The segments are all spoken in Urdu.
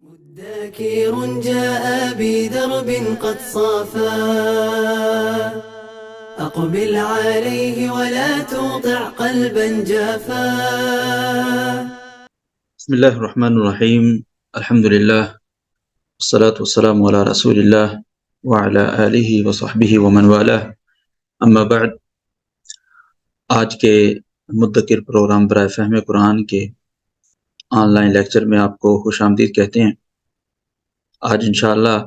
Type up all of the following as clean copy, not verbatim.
مدكر جاء بدرب قد صافا أقبل عليه ولا تطع قلبا جافا. بسم الله الرحمن الرحیم الحمد للہ والصلاة والسلام علی رسول اللہ وعلی آلہ وصحبہ ومن والہ اما بعد. آج کے مدکر پروگرام برائے فہم قرآن کے آن لائن لیکچر میں آپ کو خوش آمدید کہتے ہیں. آج انشاءاللہ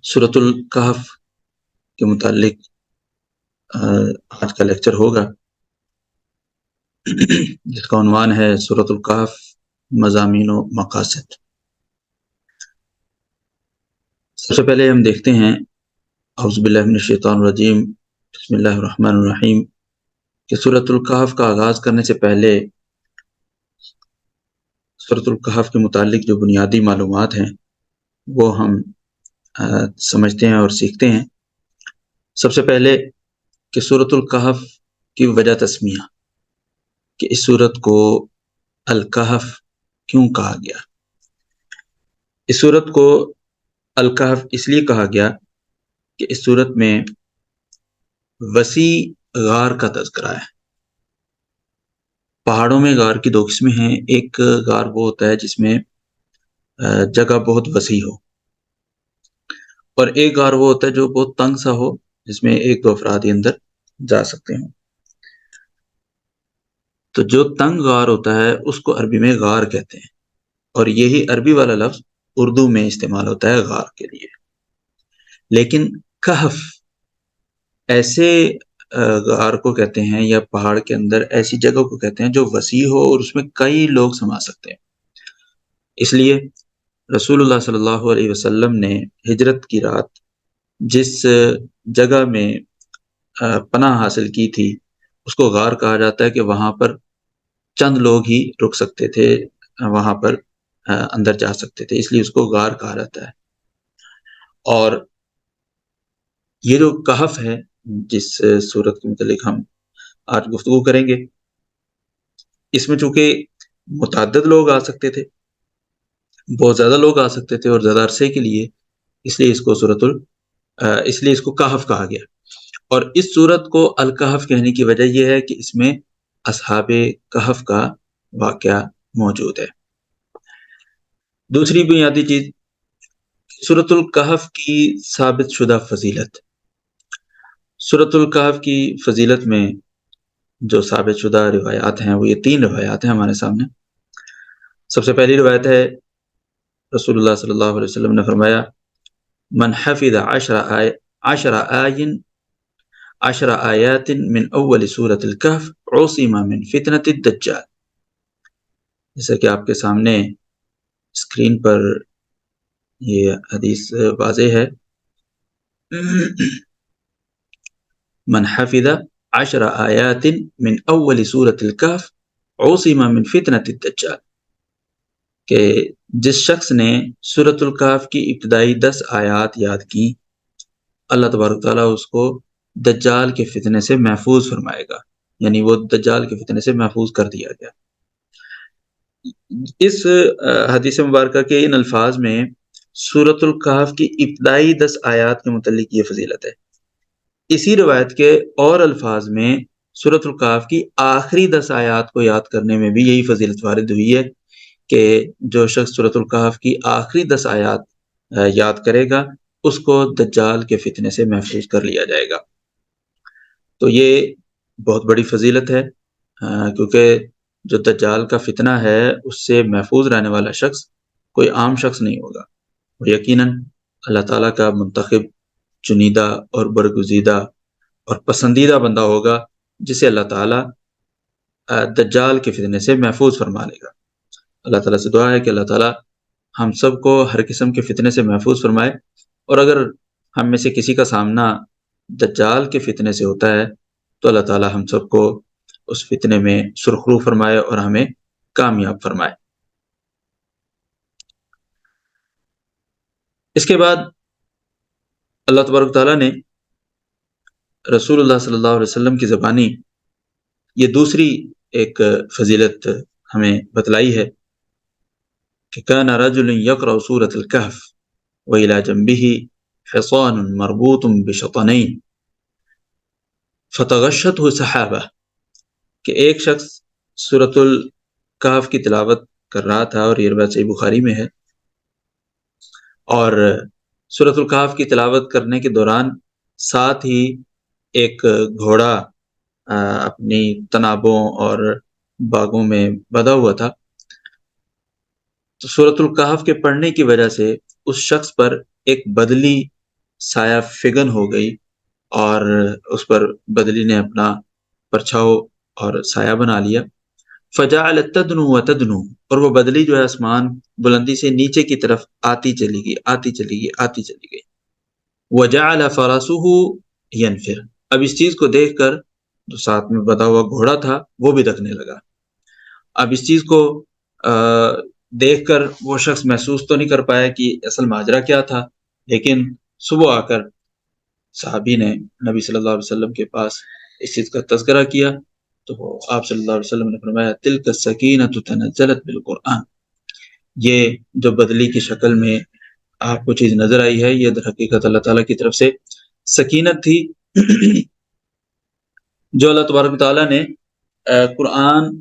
سورۃ الکہف کے متعلق آج کا لیکچر ہوگا، جس کا عنوان ہے سورۃ الکہف مضامین و مقاصد. سب سے پہلے ہم دیکھتے ہیں اعوذ باللہ من الشیطان الرجیم بسم اللہ الرحمن الرحیم کہ سورۃ الکہف کا آغاز کرنے سے پہلے سورۃ الکہف کے متعلق جو بنیادی معلومات ہیں وہ ہم سمجھتے ہیں اور سیکھتے ہیں. سب سے پہلے کہ سورۃ الکہف کی وجہ تسمیہ، کہ اس سورت کو الکہف کیوں کہا گیا. اس سورت کو الکہف اس لیے کہا گیا کہ اس سورت میں وسیع غار کا تذکرہ ہے. پہاڑوں میں غار کی دو قسمیں ہیں. ایک غار وہ ہوتا ہے جس میں جگہ بہت وسیع ہو، اور ایک غار وہ ہوتا ہے جو بہت تنگ سا ہو، جس میں ایک دو افراد ہی اندر جا سکتے ہیں. تو جو تنگ غار ہوتا ہے اس کو عربی میں غار کہتے ہیں، اور یہی عربی والا لفظ اردو میں استعمال ہوتا ہے غار کے لیے. لیکن کہف ایسے غار کو کہتے ہیں یا پہاڑ کے اندر ایسی جگہ کو کہتے ہیں جو وسیع ہو اور اس میں کئی لوگ سما سکتے ہیں. اس لیے رسول اللہ صلی اللہ علیہ وسلم نے ہجرت کی رات جس جگہ میں پناہ حاصل کی تھی اس کو غار کہا جاتا ہے، کہ وہاں پر چند لوگ ہی رک سکتے تھے، وہاں پر اندر جا سکتے تھے، اس لیے اس کو غار کہا جاتا ہے. اور یہ جو کہف ہے جس سورت کے متعلق ہم آج گفتگو کریں گے، اس میں چونکہ متعدد لوگ آ سکتے تھے، بہت زیادہ لوگ آ سکتے تھے اور زیادہ عرصے کے لیے، اس لیے اس کو کہف کہا گیا. اور اس سورت کو الکہف کہنے کی وجہ یہ ہے کہ اس میں اصحاب کہف کا واقعہ موجود ہے. دوسری بنیادی چیز، سورۃ الکہف کی ثابت شدہ فضیلت. سورۃ الکہف کی فضیلت میں جو ثابت شدہ روایات ہیں وہ یہ 3 روایات ہیں ہمارے سامنے. سب سے پہلی روایت ہے، رسول اللہ صلی اللہ علیہ وسلم نے فرمایا، من حفظ 10 آیات من اول سورۃ الکہف عصم من فتنۃ الدجال. جیسا کہ آپ کے سامنے اسکرین پر یہ حدیث واضح ہے، من حفظ 10 آیات من اول سورۃ الکہف عصم من فتنۃ الدجال، کہ جس شخص نے سورۃ الکہف کی ابتدائی 10 آیات یاد کی، اللہ تبارک تعالیٰ اس کو دجال کے فتنے سے محفوظ فرمائے گا، یعنی وہ دجال کے فتنے سے محفوظ کر دیا گیا. اس حدیث مبارکہ کے ان الفاظ میں سورۃ الکہف کی ابتدائی 10 آیات کے متعلق یہ فضیلت ہے. اسی روایت کے اور الفاظ میں سورۃ الکہف کی آخری 10 آیات کو یاد کرنے میں بھی یہی فضیلت وارد ہوئی ہے، کہ جو شخص سورۃ الکہف کی آخری 10 آیات یاد کرے گا اس کو دجال کے فتنے سے محفوظ کر لیا جائے گا. تو یہ بہت بڑی فضیلت ہے، کیونکہ جو دجال کا فتنہ ہے اس سے محفوظ رہنے والا شخص کوئی عام شخص نہیں ہوگا، وہ یقیناً اللہ تعالیٰ کا منتخب، چنیدہ اور برگزیدہ اور پسندیدہ بندہ ہوگا، جسے اللہ تعالیٰ دجال کے فتنے سے محفوظ فرما لے گا. اللہ تعالیٰ سے دعا ہے کہ اللہ تعالیٰ ہم سب کو ہر قسم کے فتنے سے محفوظ فرمائے، اور اگر ہم میں سے کسی کا سامنا دجال کے فتنے سے ہوتا ہے تو اللہ تعالیٰ ہم سب کو اس فتنے میں سرخرو فرمائے اور ہمیں کامیاب فرمائے. اس کے بعد اللہ تبارک تعالیٰ نے رسول اللہ صلی اللہ علیہ وسلم کی زبانی یہ دوسری ایک فضیلت ہمیں بتلائی ہے، کہ کان رجل یقرأ سورۃ الکہف وإلی جنبہ حصان مربوط بشطنین فتغشته سحابہ، کہ ایک شخص سورۃ الکہف کی تلاوت کر رہا تھا، اور یہ روایت صحیح بخاری میں ہے، اور سورۃ الکہف کی تلاوت کرنے کے دوران ساتھ ہی ایک گھوڑا اپنی تنابوں اور باغوں میں بدھا ہوا تھا۔ تو سورۃ الکہف کے پڑھنے کی وجہ سے اس شخص پر ایک بدلی سایہ فگن ہو گئی، اور اس پر بدلی نے اپنا پرچھاؤ اور سایہ بنا لیا۔ فجعلت تدنو وتدنو، اور وہ بدلی جو ہے آسمان بلندی سے نیچے کی طرف آتی چلی گئی، آتی چلی گئی، آتی چلی گئی۔ وجعل فرسه ينفر، اب اس چیز کو دیکھ کر جو ساتھ میں بدا ہوا گھوڑا تھا وہ بھی دکنے لگا۔ اب اس چیز کو دیکھ کر وہ شخص محسوس تو نہیں کر پایا کہ اصل ماجرا کیا تھا، لیکن صبح آ کر صحابی نے نبی صلی اللہ علیہ وسلم کے پاس اس چیز کا تذکرہ کیا، تو آپ صلی اللہ علیہ وسلم نے فرمایا تلک السکینۃ تنزلت بالقرآن، یہ جو بدلی کی شکل میں آپ کو چیز نظر آئی ہے، یہ در حقیقت اللہ تعالیٰ کی طرف سے سکینت تھی جو اللہ تبارک و تعالیٰ نے قرآن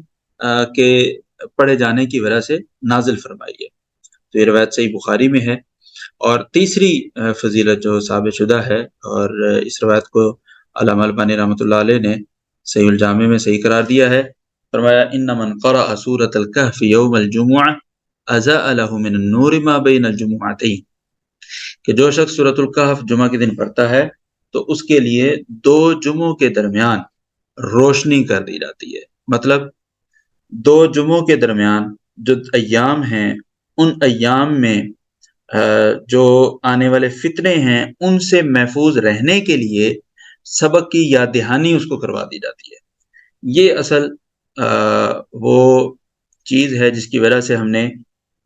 کے پڑھے جانے کی وجہ سے نازل فرمائی ہے۔ تو یہ روایت صحیح بخاری میں ہے۔ اور تیسری فضیلت جو ثابت شدہ ہے، اور اس روایت کو علامہ البانی رحمۃ اللہ علیہ نے صحیح الجامع میں صحیح قرار دیا ہے، فرمایا ان من قرأ سورۃ الکہف یوم الجمعہ اضاء له من النور ما بین الجمعتین، کہ جو شخص سورۃ الکہف جمعہ کے دن پڑھتا ہے تو اس کے لیے 2 جمعوں کے درمیان روشنی کر دی جاتی ہے۔ مطلب 2 جمعوں کے درمیان جو ایام ہیں، ان ایام میں جو آنے والے فتنے ہیں ان سے محفوظ رہنے کے لیے سبق کی یاد دہانی اس کو کروا دی جاتی ہے۔ یہ اصل وہ چیز ہے جس کی وجہ سے ہم نے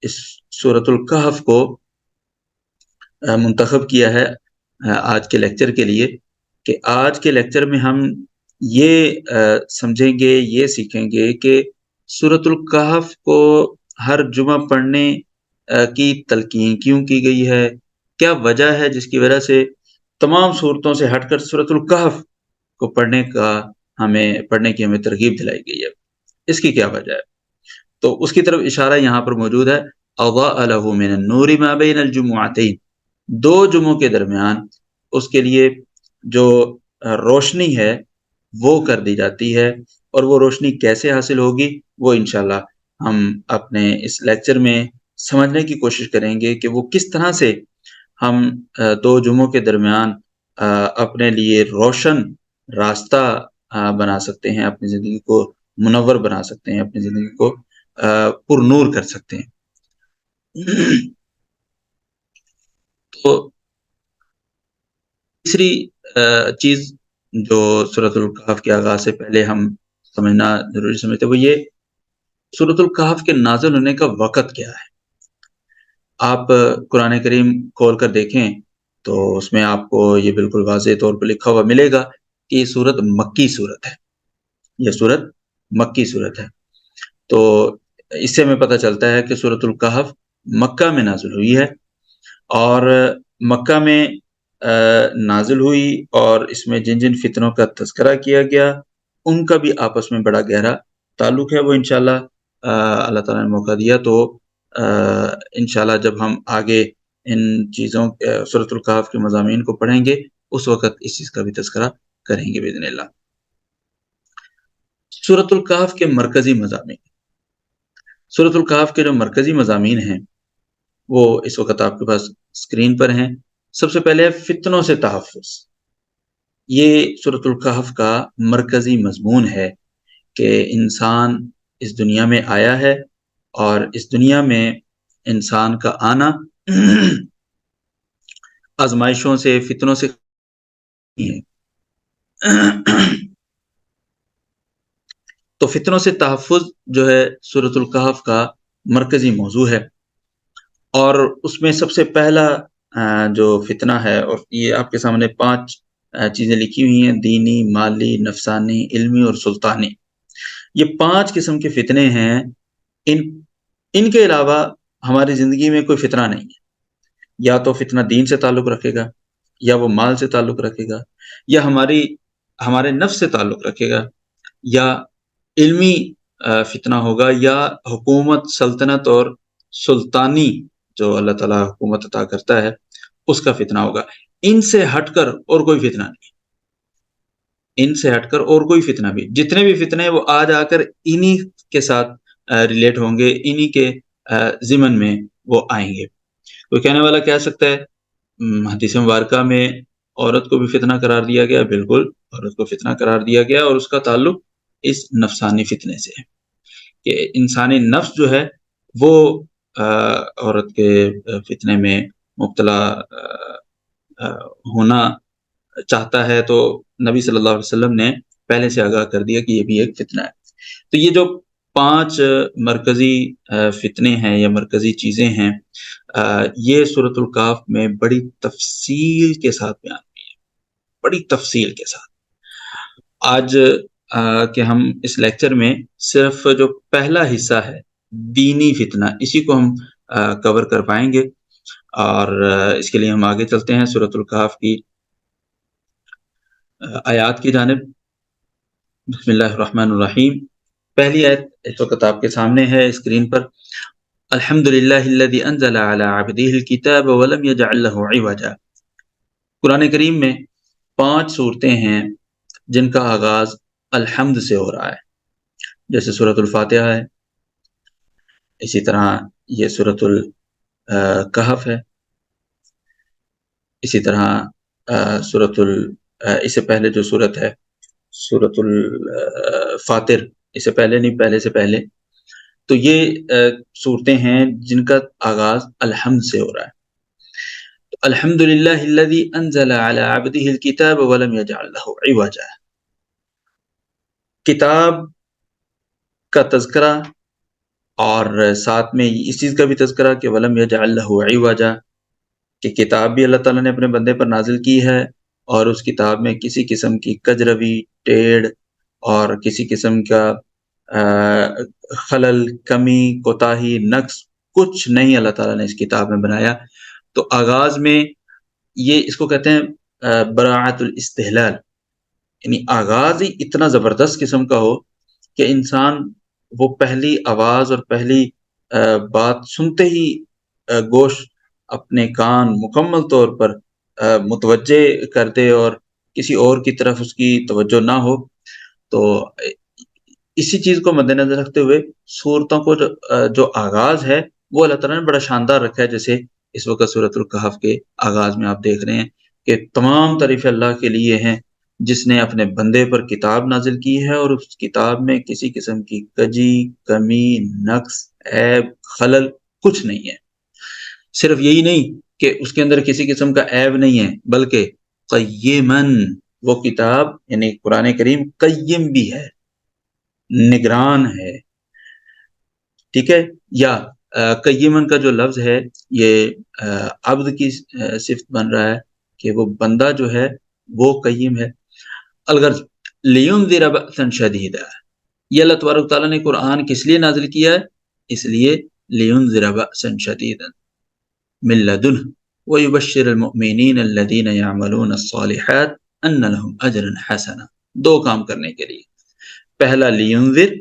اس سورۃ الکہف کو منتخب کیا ہے آج کے لیکچر کے لیے، کہ آج کے لیکچر میں ہم یہ سمجھیں گے، یہ سیکھیں گے کہ سورۃ الکہف کو ہر جمعہ پڑھنے کی تلقین کیوں کی گئی ہے، کیا وجہ ہے جس کی وجہ سے تمام صورتوں سے ہٹ کر سورۃ الکہف کو پڑھنے کی ہمیں ترغیب دلائی گئی ہے، اس کی کیا وجہ ہے۔ تو اس کی طرف اشارہ یہاں پر موجود ہے، اضاء له من النور ما بین الجمعتین، 2 جمعوں کے درمیان اس کے لیے جو روشنی ہے وہ کر دی جاتی ہے، اور وہ روشنی کیسے حاصل ہوگی وہ انشاءاللہ ہم اپنے اس لیکچر میں سمجھنے کی کوشش کریں گے کہ وہ کس طرح سے ہم 2 جمعوں کے درمیان اپنے لیے روشن راستہ بنا سکتے ہیں، اپنی زندگی کو منور بنا سکتے ہیں، اپنی زندگی کو پر نور کر سکتے ہیں۔ تو تیسری چیز جو سورۃ الکہف کے آغاز سے پہلے ہم سمجھنا ضروری سمجھتے وہ یہ سورۃ الکہف کے نازل ہونے کا وقت کیا ہے۔ آپ قرآن کریم کھول کر دیکھیں تو اس میں آپ کو یہ بالکل واضح طور پر لکھا ہوا ملے گا کہ یہ سورت مکی سورت ہے، یہ سورت مکی سورت ہے۔ تو اس سے ہمیں پتہ چلتا ہے کہ سورۃ الکہف مکہ میں نازل ہوئی ہے، اور مکہ میں نازل ہوئی، اور اس میں جن جن فتنوں کا تذکرہ کیا گیا ان کا بھی آپس میں بڑا گہرا تعلق ہے۔ وہ انشاءاللہ اللہ تعالیٰ نے موقع دیا تو انشاءاللہ جب ہم آگے ان چیزوں سورۃ الکہف کے مضامین کو پڑھیں گے اس وقت اس چیز کا بھی تذکرہ کریں گے باذن اللہ۔ سورۃ الکہف کے مرکزی مضامین، سورۃ الکہف کے جو مرکزی مضامین ہیں وہ اس وقت آپ کے پاس اسکرین پر ہیں۔ سب سے پہلے فتنوں سے تحفظ، یہ سورۃ الکہف کا مرکزی مضمون ہے کہ انسان اس دنیا میں آیا ہے، اور اس دنیا میں انسان کا آنا آزمائشوں سے، فتنوں سے ہے۔ تو فتنوں سے تحفظ جو ہے سورۃ الکہف کا مرکزی موضوع ہے، اور اس میں سب سے پہلا جو فتنہ ہے، اور یہ آپ کے سامنے 5 چیزیں لکھی ہوئی ہیں، دینی، مالی، نفسانی، علمی اور سلطانی۔ یہ 5 قسم کے فتنے ہیں۔ ان کے علاوہ ہماری زندگی میں کوئی فتنہ نہیں ہے، یا تو فتنہ دین سے تعلق رکھے گا، یا وہ مال سے تعلق رکھے گا، یا ہمارے نفس سے تعلق رکھے گا، یا علمی فتنہ ہوگا، یا حکومت، سلطنت اور سلطانی جو اللہ تعالیٰ حکومت عطا کرتا ہے اس کا فتنہ ہوگا۔ ان سے ہٹ کر اور کوئی فتنہ نہیں، ان سے ہٹ کر اور کوئی فتنہ بھی، جتنے بھی فتنے ہیں وہ آ جا کر انہی کے ساتھ ریلیٹ ہوں گے، انہی کے ضمن میں وہ آئیں گے۔ کوئی کہنے والا کہہ سکتا ہے حدیث مبارکہ میں عورت کو بھی فتنہ قرار دیا گیا، بالکل عورت کو فتنہ قرار دیا گیا، اور اس کا تعلق اس نفسانی فتنے سے ہے کہ انسانی نفس جو ہے وہ عورت کے فتنے میں مبتلا ہونا چاہتا ہے، تو نبی صلی اللہ علیہ وسلم نے پہلے سے آگاہ کر دیا کہ یہ بھی ایک فتنہ ہے۔ تو یہ جو 5 مرکزی فتنے ہیں یا مرکزی چیزیں ہیں، یہ سورۃ الکہف میں بڑی تفصیل کے ساتھ بیان ہوئی ہیں، بڑی تفصیل کے ساتھ۔ آج کہ ہم اس لیکچر میں صرف جو پہلا حصہ ہے دینی فتنہ، اسی کو ہم کور کر پائیں گے، اور اس کے لیے ہم آگے چلتے ہیں سورۃ الکہف کی آیات کی جانب۔ بسم اللہ الرحمن الرحیم۔ پہلی آیت اس وقت آپ کے سامنے ہے اسکرین پر۔ الحمدللہ الذی انزل علی عبدہ الکتاب ولم یجعل لہ عوجا۔ قرآن کریم میں 5 صورتیں ہیں جن کا آغاز الحمد سے ہو رہا ہے، جیسے سورۃ الفاتحہ ہے، اسی طرح یہ سورۃ الکہف ہے، اسی طرح اس سے پہلے جو صورت ہے سورۃ الفاطر، اس سے پہلے نہیں، پہلے سے پہلے، تو یہ صورتیں ہیں جن کا آغاز الحمد سے ہو رہا ہے۔ الحمدللہ الذی انزل علی عبدہ الکتاب ولم یجعل لہ عوجا۔ کتاب کا تذکرہ اور ساتھ میں اس چیز کا بھی تذکرہ کہ ولم یجعل لہ عوجا، کہ کتاب بھی اللہ تعالیٰ نے اپنے بندے پر نازل کی ہے، اور اس کتاب میں کسی قسم کی کجروی، ٹیڑھ اور کسی قسم کا خلل، کمی، کوتاہی، نقص کچھ نہیں اللہ تعالیٰ نے اس کتاب میں بنایا۔ تو آغاز میں یہ اس کو کہتے ہیں براعت الاستحلال، یعنی آغاز ہی اتنا زبردست قسم کا ہو کہ انسان وہ پہلی آواز اور پہلی بات سنتے ہی گوش اپنے کان مکمل طور پر متوجہ کر دے اور کسی اور کی طرف اس کی توجہ نہ ہو۔ تو اسی چیز کو مد نظر رکھتے ہوئے صورتوں کو جو آغاز ہے وہ اللہ تعالیٰ نے بڑا شاندار رکھا ہے، جیسے اس وقت سورۃ الکہف کے آغاز میں آپ دیکھ رہے ہیں کہ تمام تعریف اللہ کے لیے ہیں جس نے اپنے بندے پر کتاب نازل کی ہے، اور اس کتاب میں کسی قسم کی کجی، کمی، نقص، عیب، خلل کچھ نہیں ہے۔ صرف یہی نہیں کہ اس کے اندر کسی قسم کا عیب نہیں ہے، بلکہ قیمن، وہ کتاب یعنی قرآن کریم قیم بھی ہے، نگران ہے، ٹھیک ہے۔ یا قیمن کا جو لفظ ہے یہ عبد کی صفت بن رہا ہے کہ وہ بندہ جو ہے وہ قیم ہے۔ الغرض لینذر بأسا شدیدا، یہ اللہ تبارک تعالیٰ نے قرآن کس لیے نازل کیا ہے؟ اس لیے لینذر بأسا شدیدا من لدنہ ویبشر المؤمنین الذین یعملون الصالحات ان لهم اجرا حسنا۔ 2 کام کرنے کے لیے، پہلا لینذر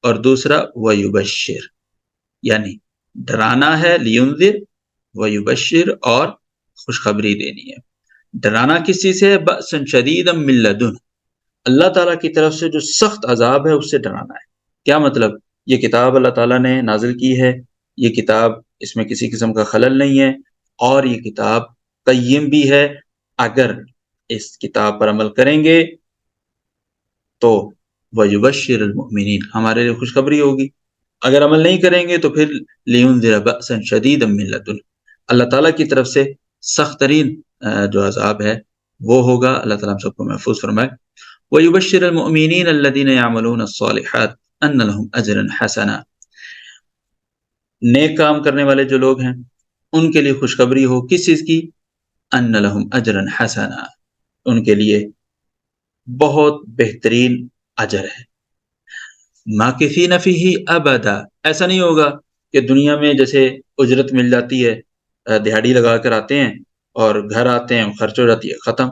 اور دوسرا ویبشر، یعنی ڈرانا ہے لینذر، ویبشر اور خوشخبری دینی ہے۔ ڈرانا کس چیز سے ہے؟ بأسا شدیدا من لدنہ، اللہ تعالیٰ کی طرف سے جو سخت عذاب ہے اس سے ڈرانا ہے۔ کیا مطلب؟ یہ کتاب اللہ تعالیٰ نے نازل کی ہے، یہ کتاب اس میں کسی قسم کا خلل نہیں ہے، اور یہ کتاب قیم بھی ہے۔ اگر اس کتاب پر عمل کریں گے تو وَيُبَشِّرُ الْمُؤْمِنِينَ، ہمارے لیے خوشخبری ہوگی۔ اگر عمل نہیں کریں گے تو پھر لِيُنذِرَ بَأْسًا شَدِيدًا مِّن لَدُنْهُ، اللہ تعالیٰ کی طرف سے سخت ترین جو عذاب ہے وہ ہوگا۔ اللہ تعالیٰ ہم سب کو محفوظ فرمائے۔ وَيُبَشِّرُ الْمُؤْمِنِينَ الَّذِينَ يَعْمَلُونَ الصَّالِحَاتِ أَنَّ لَهُمْ أَجْرًا حَسَنًا، نیک کام کرنے والے جو لوگ ہیں ان کے لیے خوشخبری ہو، کس چیز کی؟ ان لہم اجرا حسنا، ان کے لیے بہت بہترین اجر ہے۔ ماکثین فیہ ابدا، ایسا نہیں ہوگا کہ دنیا میں جیسے اجرت مل جاتی ہے، دہاڑی لگا کر آتے ہیں اور گھر آتے ہیں، خرچ ہو جاتی ہے، ختم۔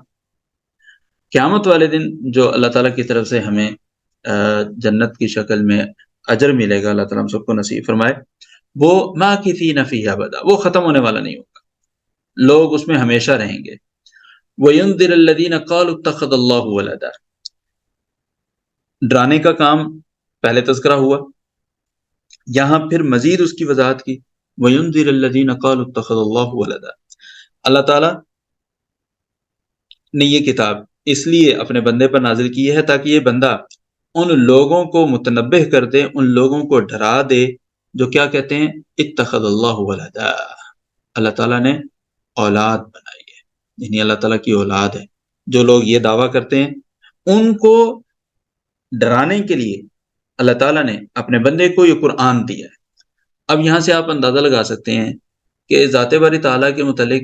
قیامت والے دن جو اللہ تعالیٰ کی طرف سے ہمیں جنت کی شکل میں اجر ملے گا، اللہ تعالیٰ ہم سب کو نصیب فرمائے، وہ ماکثین فیہا ابدا، وہ ختم ہونے والا نہیں ہوگا، لوگ اس میں ہمیشہ رہیں گے۔ وَيُنذِرَ الَّذِينَ قَالُوا اتَّخَذَ اللَّهُ وَلَدًا، ڈرانے کا کام پہلے تذکرہ ہوا، یہاں پھر مزید اس کی وضاحت کی۔ وَيُنذِرَ الَّذِينَ قَالُوا اتَّخَذَ اللَّهُ وَلَدًا، اللہ تعالیٰ نے یہ کتاب اس لیے اپنے بندے پر نازل کی ہے تاکہ یہ بندہ ان لوگوں کو متنبہ کر دے، ان لوگوں کو ڈرا دے جو کیا کہتے ہیں، اتخذ اللہ ولدا، اللہ تعالیٰ نے اولاد بنائی ہے، یعنی اللہ تعالیٰ کی اولاد ہے۔ جو لوگ یہ دعویٰ کرتے ہیں ان کو ڈرانے کے لیے اللہ تعالیٰ نے اپنے بندے کو یہ قرآن دیا ہے۔ اب یہاں سے آپ اندازہ لگا سکتے ہیں کہ ذات باری تعالیٰ کے متعلق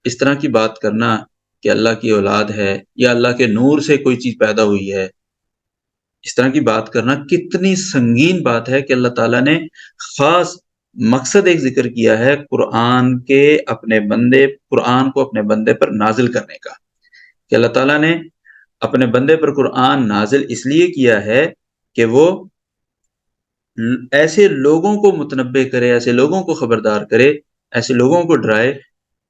اس طرح کی بات کرنا کہ اللہ کی اولاد ہے یا اللہ کے نور سے کوئی چیز پیدا ہوئی ہے، اس طرح کی بات کرنا کتنی سنگین بات ہے کہ اللہ تعالیٰ نے خاص مقصد ایک ذکر کیا ہے قرآن کو اپنے بندے پر نازل کرنے کا، کہ اللہ تعالیٰ نے اپنے بندے پر قرآن نازل اس لیے کیا ہے کہ وہ ایسے لوگوں کو متنبہ کرے، ایسے لوگوں کو خبردار کرے، ایسے لوگوں کو ڈرائے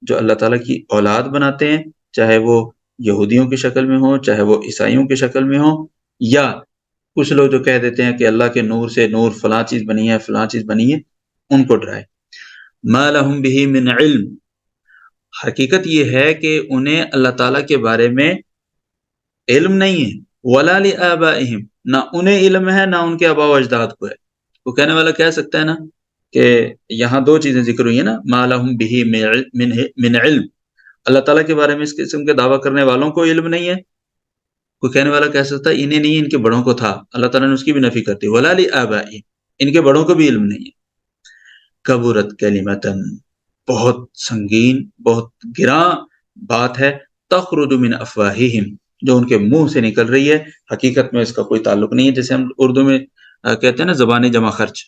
جو اللہ تعالیٰ کی اولاد بناتے ہیں، چاہے وہ یہودیوں کی شکل میں ہوں، چاہے وہ عیسائیوں کی شکل میں ہوں، یا کچھ لوگ جو کہہ دیتے ہیں کہ اللہ کے نور سے نور فلاں چیز بنی ہے، فلاں چیز بنی ہے، ان کو ڈرائے۔ ما لہم بہ من علم، حقیقت یہ ہے کہ انہیں اللہ تعالیٰ کے بارے میں علم نہیں ہے، ولا لآبائہم، نہ انہیں علم ہے نہ ان کے آباء و اجداد کو ہے۔ وہ کہنے والا کہہ سکتا ہے نا کہ یہاں دو چیزیں ذکر ہوئی ہیں نا، ما لہم بہ من علم، اللہ تعالیٰ کے بارے میں اس قسم کے دعویٰ کرنے والوں کو علم نہیں ہے۔ کوئی کہنے والا کہہ سکتا ہے انہیں نہیں، ان کے بڑوں کو تھا، اللہ تعالیٰ نے اس کی بھی نفی کرتی، ولا لآبائہم، ان کے بڑوں کو بھی علم نہیں ہے۔ کبرت کلمتن، بہت سنگین، بہت گراں بات ہے، تخرج من افواہہم، جو ان کے منہ سے نکل رہی ہے، حقیقت میں اس کا کوئی تعلق نہیں ہے۔ جیسے ہم اردو میں کہتے ہیں نا زبان جمع خرچ،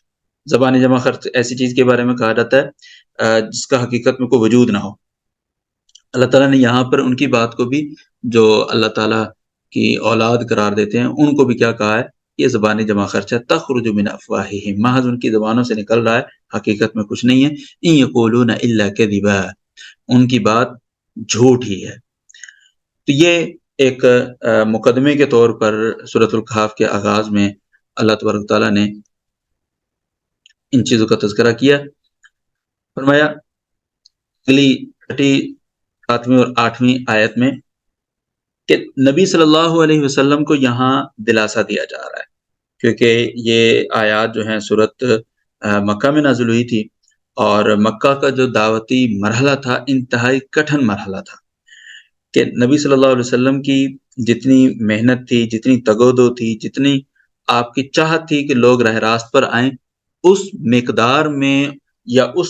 زبان جمع خرچ ایسی چیز کے بارے میں کہا جاتا ہے جس کا حقیقت میں کوئی وجود نہ ہو۔ اللہ تعالیٰ نے یہاں پر ان کی بات کو بھی، جو اللہ تعالیٰ کی اولاد قرار دیتے ہیں، ان کو بھی کیا کہا ہے، یہ زبان جمع خرچ ہے، تخرج من افواہہم، محض ان کی زبانوں سے نکل رہا ہے، حقیقت میں کچھ نہیں ہے۔ ان یقولون الا کذبا، ان کی بات جھوٹ ہی ہے۔ تو یہ ایک مقدمے کے طور پر سورۃ الکہف کے آغاز میں اللہ تبارک تعالیٰ نے ان چیزوں کا تذکرہ کیا۔ فرمایا اگلی 7ویں اور 8ویں آیت میں کہ نبی صلی اللہ علیہ وسلم کو یہاں دلاسا دیا جا رہا ہے، کیونکہ یہ آیات جو ہیں سورت مکہ میں نازل ہوئی تھی، اور مکہ کا جو دعوتی مرحلہ تھا انتہائی کٹھن مرحلہ تھا، کہ نبی صلی اللہ علیہ وسلم کی جتنی محنت تھی، جتنی تگودو تھی، جتنی آپ کی چاہت تھی کہ لوگ راہ راست پر آئیں، اس مقدار میں یا اس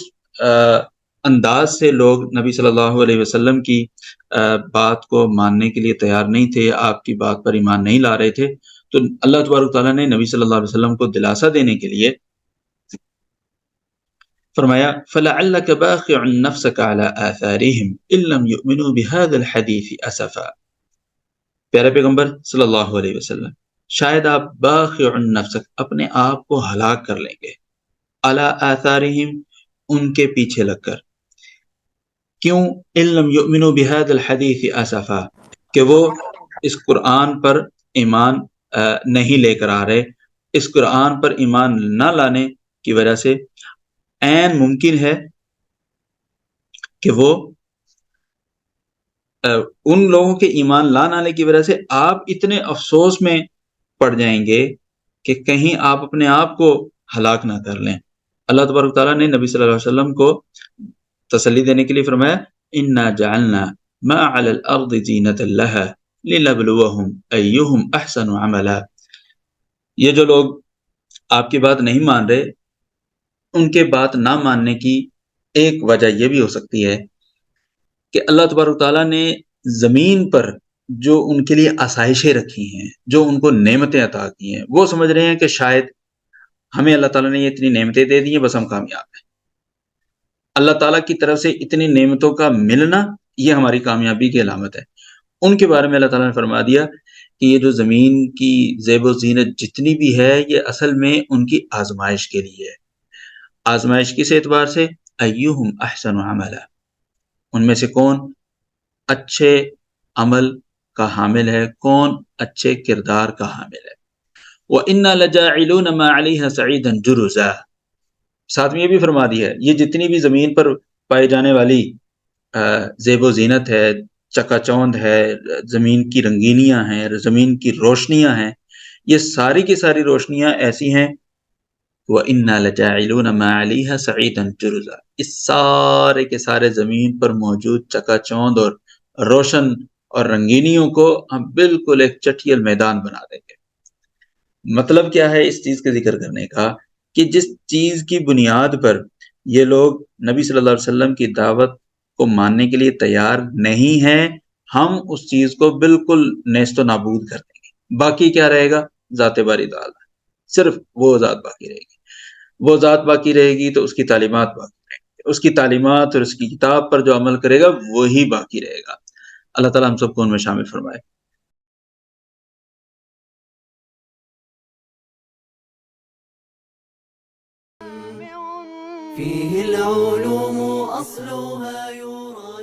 انداز سے لوگ نبی صلی اللہ علیہ وسلم کی بات کو ماننے کے لیے تیار نہیں تھے، آپ کی بات پر ایمان نہیں لا رہے تھے۔ تو اللہ تبارک تعالیٰ نے نبی صلی اللہ علیہ وسلم کو دلاسا دینے کے لیے فرمایا فَلَعَلَّكَ بَاخِعٌ نَفْسَكَ عَلَىٰ آثَارِهِمْ إِن لَّمْ يُؤْمِنُوا بِهَٰذَا الْحَدِيثِ أَسَفًا، پیارے پیغمبر صلی اللہ علیہ وسلم، شاید آپ باخع نفسک، اپنے آپ کو ہلاک کر لیں گے، علی آثارہم، ان کے پیچھے لگ کر۔ کیوں؟ ان لم یؤمنوا بہذا الحدیث اسفا، کہ وہ اس قرآن پر ایمان نہیں لے کر آ رہے، اس قرآن پر ایمان نہ لانے کی وجہ سے عین ممکن ہے کہ وہ ان لوگوں کے ایمان لانے کی وجہ سے آپ اتنے افسوس میں پڑ جائیں گے کہ کہیں آپ اپنے آپ کو ہلاک نہ کر لیں۔ اللہ تبارک تعالیٰ نے نبی صلی اللہ علیہ وسلم کو تسلی دینے کے لیے فرمایا انا جعلنا ما علی الارض زینۃ لها لنبلوہم ایہم احسن عملا، یہ جو لوگ آپ کی بات نہیں مان رہے، ان کے بات نہ ماننے کی ایک وجہ یہ بھی ہو سکتی ہے کہ اللہ تبارک تعالیٰ نے زمین پر جو ان کے لیے آسائشیں رکھی ہیں، جو ان کو نعمتیں عطا کی ہیں، وہ سمجھ رہے ہیں کہ شاید ہمیں اللہ تعالیٰ نے یہ اتنی نعمتیں دے دی ہیں، بس ہم کامیاب ہیں۔ اللہ تعالیٰ کی طرف سے اتنی نعمتوں کا ملنا یہ ہماری کامیابی کی علامت ہے۔ ان کے بارے میں اللہ تعالیٰ نے فرما دیا کہ یہ جو زمین کی زیب و زینت جتنی بھی ہے یہ اصل میں ان کی آزمائش کے لیے ہے۔ آزمائش کس اعتبار سے؟ ایہم احسن عملا، ان میں سے کون اچھے عمل کا حامل ہے، کون اچھے کردار کا حامل ہے۔ وَإِنَّا لَجَاعِلُونَ مَا عَلَيْهَا سَعِيدًا جُرُزًا، ساتھ میں یہ بھی فرما دیا ہے یہ جتنی بھی زمین پر پائی جانے والی زیب و زینت ہے، چکا چوند ہے، زمین کی رنگینیاں ہیں، زمین کی روشنیاں ہیں، یہ ساری کی ساری روشنیاں ایسی ہیں وَإِنَّا لَجَاعِلُونَ مَا عَلَيْهَا سَعِيدًا جُرُزًا، اس سارے کے سارے زمین پر موجود چکا چوند اور روشن اور رنگینیوں کو ہم بالکل ایک چٹیل میدان بنا دیں گے۔ مطلب کیا ہے اس چیز کا ذکر کرنے کا کہ جس چیز کی بنیاد پر یہ لوگ نبی صلی اللہ علیہ وسلم کی دعوت کو ماننے کے لیے تیار نہیں ہیں، ہم اس چیز کو بالکل نیست و نابود کر دیں گے۔ باقی کیا رہے گا؟ ذات باری تعالیٰ، صرف وہ ذات باقی رہے گی۔ وہ ذات باقی رہے گی تو اس کی تعلیمات باقی رہیں گی، اس کی تعلیمات اور اس کی کتاب پر جو عمل کرے گا وہی باقی رہے گا۔ اللہ تعالیٰ ہم سب کو ان میں شامل فرمائے۔ فيه العلوم أصلها يرى